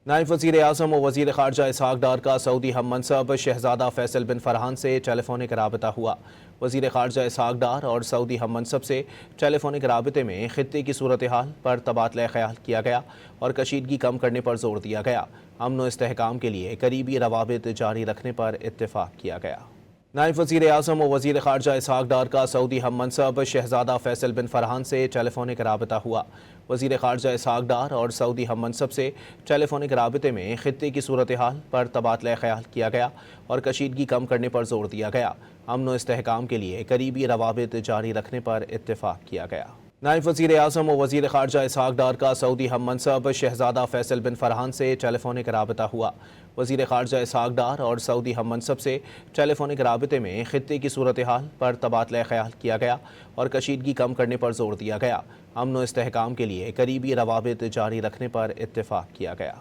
नायब वज़ीर आज़म और वज़ीर ख़ारजा इसहाक़ डार का सऊदी हम मनसब शहज़ादा फैसल बिन फरहान से टेलीफोनिक राबता हुआ। वज़ीर ख़ारजा इसहाक़ डार और सऊदी हम मनसब से टेलीफोनिक राबते में ख़ित्ते की सूरत हाल पर तबादला ख़याल किया गया और कशीदगी कम करने पर जोर दिया गया। अमन व इस्तेहकाम के लिए करीबी रवाबित जारी रखने पर इत्तेफ़ाक़ किया गया। नायब वज़ीर आज़म और वज़ीर ख़ारजा इसहाक़ डार का सऊदी हम मनसब शहज़ादा फैसल बिन फरहान से टेलीफोनिक राबता हुआ। वज़ीर ख़ारजा इसहाक़ डार और सऊदी हम मनसब से टेलीफोनिक राबते में ख़ित्ते की सूरत हाल पर तबादला ख़याल किया गया और कशीदगी कम करने पर जोर दिया गया। अमन व इस्तेहकाम के लिए करीबी रवाबित जारी रखने पर इत्तेफ़ाक़ किया गया। नायब वज़ीर आज़म और वज़ीर ख़ारजा इसहाक़ डार का सऊदी हम मनसब शहज़ादा फैसल बिन फरहान से टेलीफोनिक राबता हुआ। वज़ीर ख़ारजा इसहाक़ डार और सऊदी हम मनसब से टेलीफोनिक राबते में ख़ित्ते की सूरत हाल पर तबादला ख़याल किया गया और कशीदगी कम करने पर जोर दिया गया। अमन व इस्तेहकाम के लिए करीबी रवाबित जारी रखने पर इत्तेफ़ाक़ किया गया।